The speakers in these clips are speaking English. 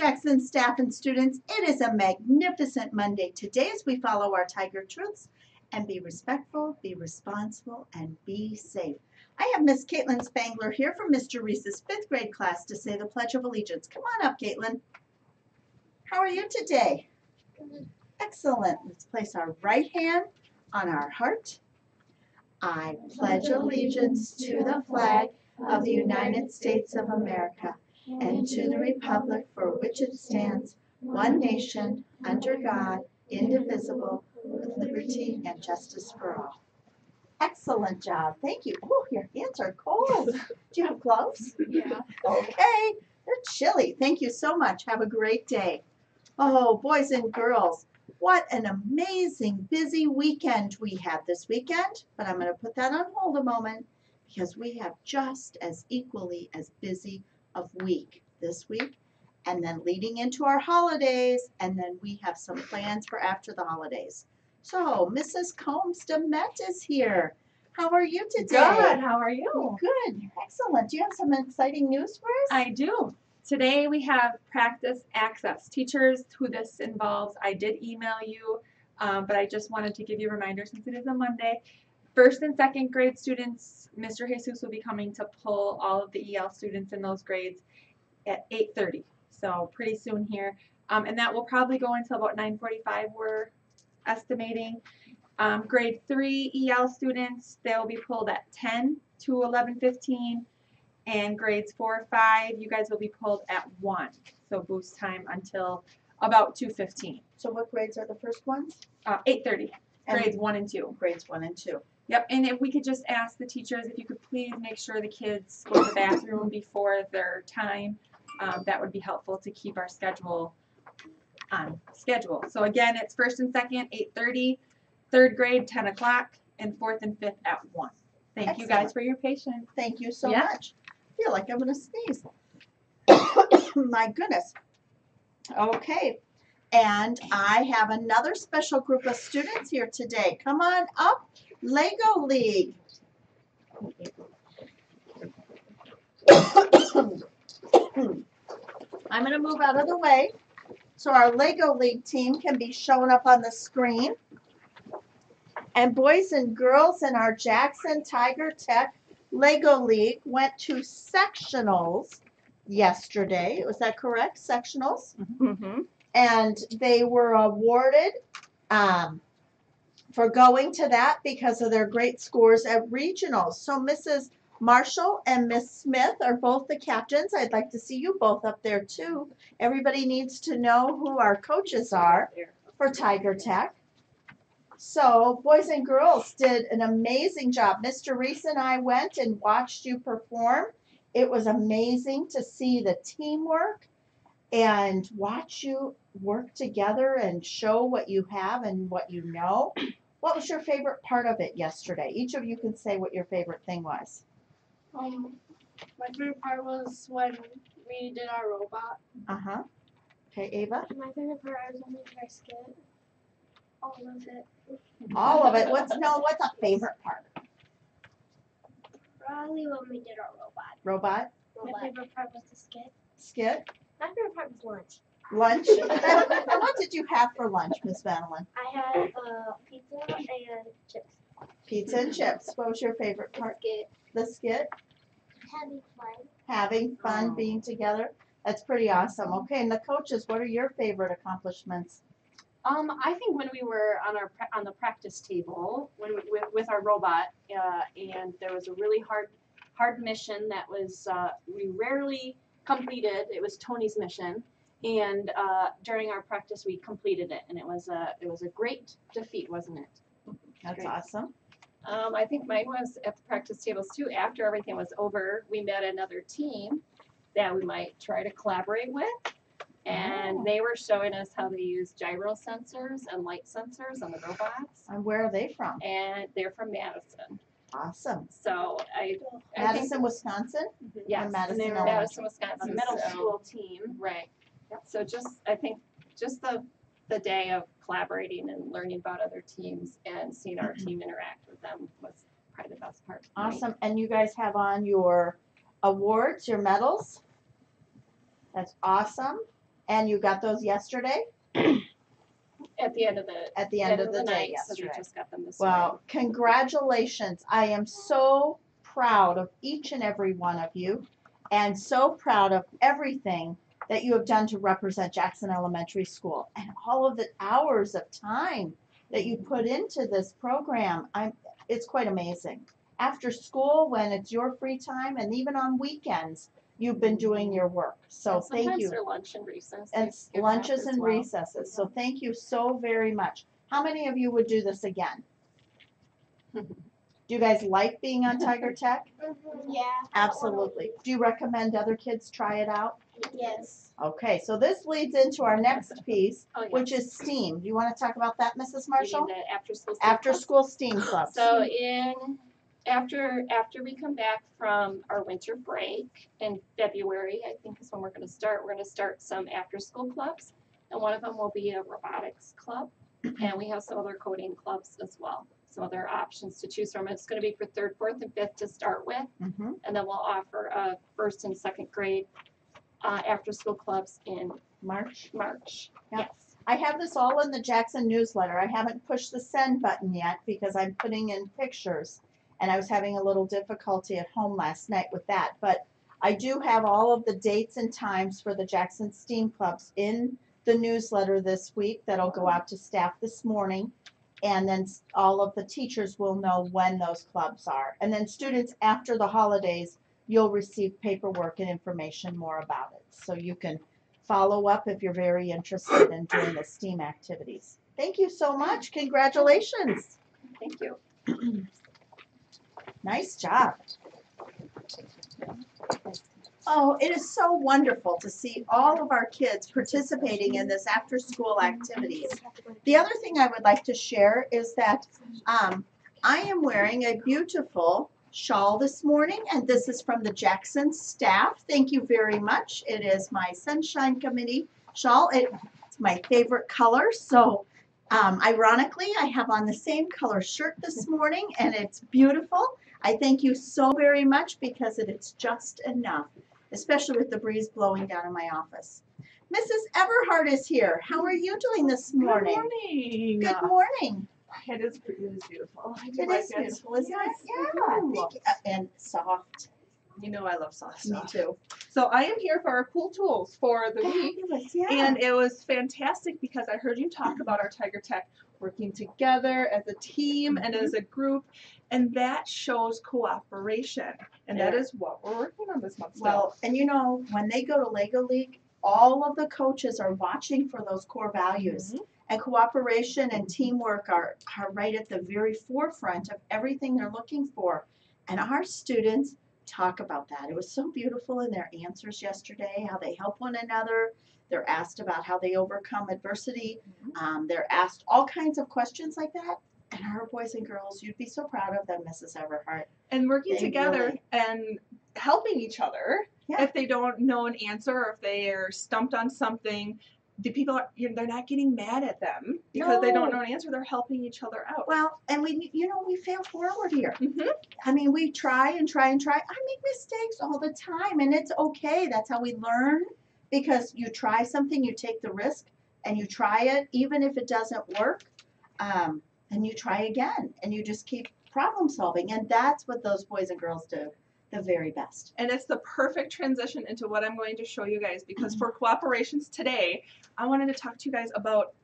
Jackson staff and students, it is a magnificent Monday today as we follow our Tiger Truths and be respectful, be responsible, and be safe. I have Miss Caitlin Spangler here from Mr. Reese's 5th grade class to say the Pledge of Allegiance. Come on up, Caitlin. How are you today? Good. Excellent. Let's place our right hand on our heart. I pledge allegiance to the flag of the United States of America and to the republic for which it stands, one nation, under God, indivisible, with liberty and justice for all. Excellent job. Thank you. Oh, your hands are cold. Do you have gloves? Yeah. Okay. They're chilly. Thank you so much. Have a great day. Oh, boys and girls, what an amazing busy weekend we had this weekend. But I'm going to put that on hold a moment because we have just as equally as busy of week this week and then leading into our holidays, and then we have some plans for after the holidays. So Mrs. Combs DeMette is here. How are you today? Good. How are you? Good. Excellent. Do you have some exciting news for us? I do. Today we have practice access. Teachers who this involves, I did email you, but I just wanted to give you a reminder since it is a Monday. 1st and 2nd grade students, Mr. Jesus will be coming to pull all of the EL students in those grades at 8:30. So pretty soon here. And that will probably go until about 9:45 we're estimating. Grade 3 EL students, they'll be pulled at 10 to 11:15. And grades 4, 5, you guys will be pulled at 1. So boost time until about 2:15. So what grades are the first ones? 8:30. And Grades 1 and 2. Grades 1 and 2. Yep. And if we could just ask the teachers if you could please make sure the kids go to the bathroom before their time. That would be helpful to keep our schedule on schedule. So again, it's 1st and 2nd, 8:30, 3rd grade, 10 o'clock, and 4th and 5th at 1. Thank you guys for your patience. Thank you so Yeah. much. I feel like I'm going to sneeze. My goodness. Okay. And I have another special group of students here today. Come on up, Lego League. I'm going to move out of the way so our Lego League team can be shown up on the screen. And boys and girls in our Jackson Tiger Tech Lego League went to sectionals yesterday. Was that correct? Sectionals? Mm-hmm. And they were awarded for going to that because of their great scores at regionals. So Mrs. Marshall and Miss Smith are both the captains. I'd like to see you both up there too. Everybody needs to know who our coaches are for Tiger Tech. So boys and girls did an amazing job. Mr. Reese and I went and watched you perform. It was amazing to see the teamwork and watch you work together and show what you have and what you know. What was your favorite part of it yesterday? Each of you can say what your favorite thing was. My favorite part was when we did our robot. Uh-huh. Okay, Ava? My favorite part was when we did our skit. All of it. All of it. What's a favorite part? Probably when we did our robot. Robot? My favorite part was the skit. Skit? My favorite part was lunch. Lunch? And what did you have for lunch, Miss Madeline? I had pizza and chips. Pizza and chips. What was your favorite part? Skit. The skit? Having fun. Having fun, being together. That's pretty awesome. Okay, and the coaches, what are your favorite accomplishments? I think when we were on the practice table with our robot, and there was a really hard mission that was we rarely completed. It was Tony's mission, and during our practice we completed it, and it was a great defeat, wasn't it? That's Great. awesome. I think mine was at the practice tables too. After everything was over, we met another team that we might try to collaborate with. And they were showing us how they use gyro sensors and light sensors on the robots. And where are they from? And they're from Madison. Awesome. So I think, Madison, Wisconsin? yes, Or Madison, they're Illinois? Madison, A Wisconsin. middle So- school team. Right. So I think the day of collaborating and learning about other teams and seeing our team interact with them was probably the best part. for me. Awesome. And you guys have on your awards, your medals. That's awesome. And you got those yesterday? At the end of the At the end of the day night, yesterday. so we just got them this morning. Well, congratulations. I am so proud of each and every one of you and so proud of everything that you have done to represent Jackson Elementary School and all of the hours of time that you put into this program. It's quite amazing. After school, when it's your free time, and even on weekends, you've been doing your work. So And thank sometimes you. they're lunch and recess. And They give lunches that as and well. recesses. So thank you so very much. How many of you would do this again? Do you guys like being on Tiger Tech? Yeah. Absolutely. Do you recommend other kids try it out? Yes. Okay, so this leads into our next piece, Oh, yes. which is STEAM. Do you want to talk about that, Mrs. You Marshall? mean the after school. After school STEAM clubs. So after we come back from our winter break in February, I think is when we're going to start. We're going to start some after school clubs, and one of them will be a robotics club, and we have some other coding clubs as well. Some other options to choose from. It's going to be for 3rd, 4th, and 5th to start with, Mhm. and then we'll offer 1st and 2nd grade after school clubs in March. March. Yep. Yes. I have this all in the Jackson newsletter. I haven't pushed the send button yet because I'm putting in pictures, and I was having a little difficulty at home last night with that. But I do have all of the dates and times for the Jackson STEAM clubs in the newsletter this week. That'll go out to staff this morning, and then all of the teachers will know when those clubs are. And then students, after the holidays, you'll receive paperwork and information more about it. So you can follow up if you're very interested in doing the STEAM activities. Thank you so much. Congratulations. Thank you. Nice job. Oh, it is so wonderful to see all of our kids participating in this after-school activities. The other thing I would like to share is that I am wearing a beautiful shawl this morning, and this is from the Jackson staff. Thank you very much. It is my Sunshine Committee shawl. It's my favorite color, so ironically, I have on the same color shirt this morning, and it's beautiful. I thank you so very much because it's just enough, especially with the breeze blowing down in my office. Mrs. Everhart is here. How are you doing this morning? Good morning. Good morning. It is beautiful. I do It like is beautiful, isn't Yes, it? I Yeah, do. thank you. And soft. You know I love soft Me stuff. too. So I am here for our cool tools for the week. Fabulous, yeah. And it was fantastic because I heard you talk about our Tiger Tech working together as a team and as a group, and that shows cooperation. And that Yeah. is what we're working on this month. Well, and you know, when they go to Lego League, all of the coaches are watching for those core values. And cooperation and teamwork are right at the very forefront of everything they're looking for. And our students talk about that. It was so beautiful in their answers yesterday, how they help one another. They're asked about how they overcome adversity. They're asked all kinds of questions like that. And our boys and girls, you'd be so proud of them, Mrs. Everhart. and working They together really- and helping each other Yeah. if they don't know an answer or if they are stumped on something. The people are, they're not getting mad at them because they don't No. know an answer. They're helping each other out. Well, and we fail forward here. Mhm. I mean, we try and try and try. I make mistakes all the time, and it's okay. That's how we learn, because you try something, you take the risk, and you try it, even if it doesn't work, and you try again, and you just keep problem solving, and that's what those boys and girls do the very best. And it's the perfect transition into what I'm going to show you guys, because for cooperations today, I wanted to talk to you guys about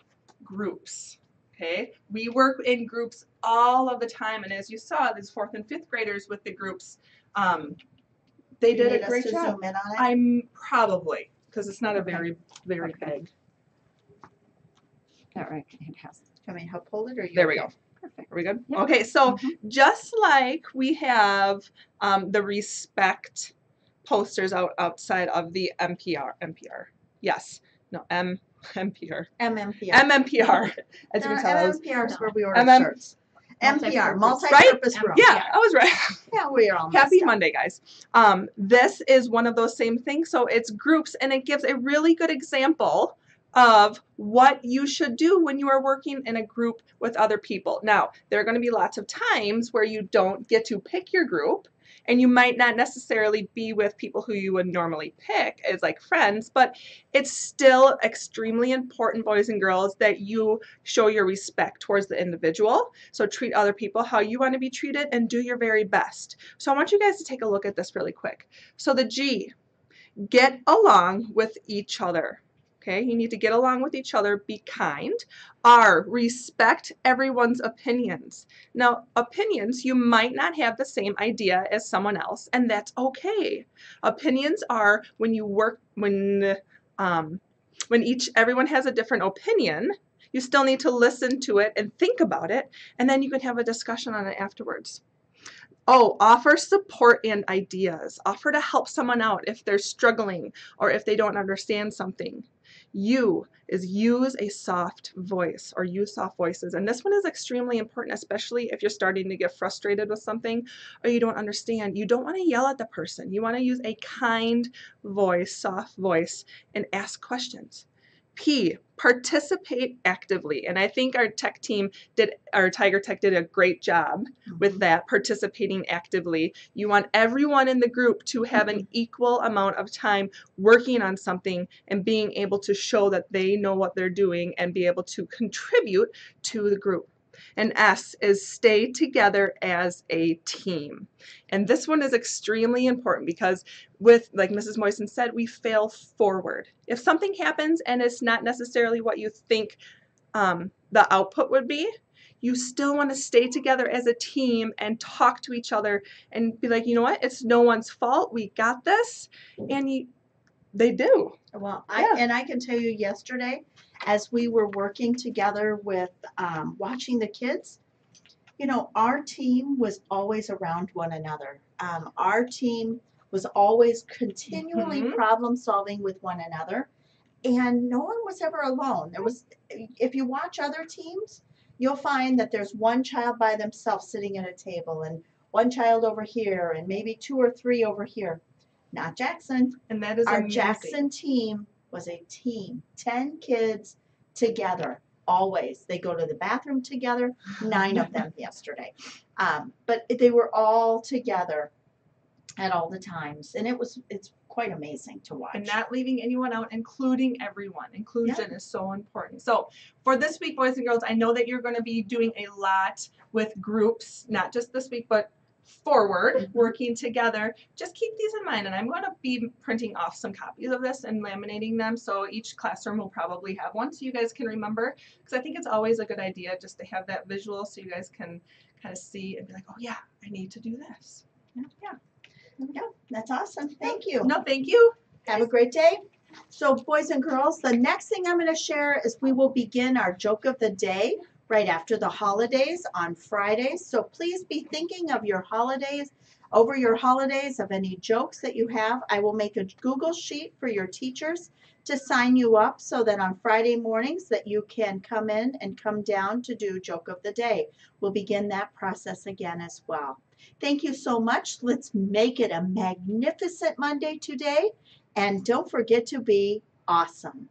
groups. Okay, we work in groups all of the time, and as you saw, these 4th and 5th graders with the groups, they You did need a us great to job. zoom in on it. I'm probably, because it's not a Okay. very Okay. big. All right. It has. I mean, how pull it or you? There we go. Perfect. Are we good? Yep. Okay, so Mhm. just like we have the respect posters outside of the MPR. Yes. No, MPR. MMPR. MMPR. As you can tell, I was, MMPR is where we order MM shirts. MPR, Multi-purpose. multi-purpose room. yeah, I was right. Yeah, we are all messed Happy up. Monday, guys. This is one of those same things. So it's groups, and it gives a really good example of what you should do when you are working in a group with other people. Now, there are going to be lots of times where you don't get to pick your group, and you might not necessarily be with people who you would normally pick as like friends, but it's still extremely important, boys and girls, that you show your respect towards the individual. So treat other people how you want to be treated and do your very best. So I want you guys to take a look at this really quick. So the G, get along with each other. Okay, you need to get along with each other, be kind. R, respect everyone's opinions. Now, opinions, you might not have the same idea as someone else, and that's okay. Opinions are when you work, when everyone has a different opinion, you still need to listen to it and think about it, and then you can have a discussion on it afterwards. Oh, offer support and ideas. Offer to help someone out if they're struggling or if they don't understand something. U is use a soft voice or use soft voices. And this one is extremely important, especially if you're starting to get frustrated with something or you don't understand. You don't want to yell at the person. You want to use a kind voice, soft voice, and ask questions. P, participate actively. And I think our tech team our Tiger Tech did a great job with that, participating actively. You want everyone in the group to have an equal amount of time working on something and being able to show that they know what they're doing and be able to contribute to the group. And S is stay together as a team. And this one is extremely important because with, like Mrs. Moisen said, we fail forward. If something happens and it's not necessarily what you think the output would be, you still want to stay together as a team and talk to each other and be like, you know what, it's no one's fault. We got this. And they do. Well, Yeah. I can tell you yesterday, as we were working together with watching the kids, you know, our team was always around one another. Our team was always continually problem solving with one another, and no one was ever alone. If you watch other teams, you'll find that there's one child by themselves sitting at a table and one child over here and maybe 2 or 3 over here. Not Jackson. And that is Our amazing. Jackson team was a team, 10 kids together, always. They go to the bathroom together, 9 of them yesterday. But they were all together at all the times. And it's quite amazing to watch. And not leaving anyone out, including everyone. Inclusion is so important. So for this week, boys and girls, I know that you're going to be doing a lot with groups, not just this week, but forward, working together. Just keep these in mind, and I'm going to be printing off some copies of this and laminating them, so each classroom will probably have one so you guys can remember, because I think it's always a good idea just to have that visual so you guys can kind of see and be like, oh yeah, I need to do this. Yeah, that's awesome. Thank you. No, thank you. Have a great day. So boys and girls, the next thing I'm going to share is we will begin our joke of the day right after the holidays on Fridays. So please be thinking of your holidays, over your holidays, of any jokes that you have. I will make a Google sheet for your teachers to sign you up so that on Friday mornings that you can come in and come down to do joke of the day. We'll begin that process again as well. Thank you so much. Let's make it a magnificent Monday today. And don't forget to be awesome.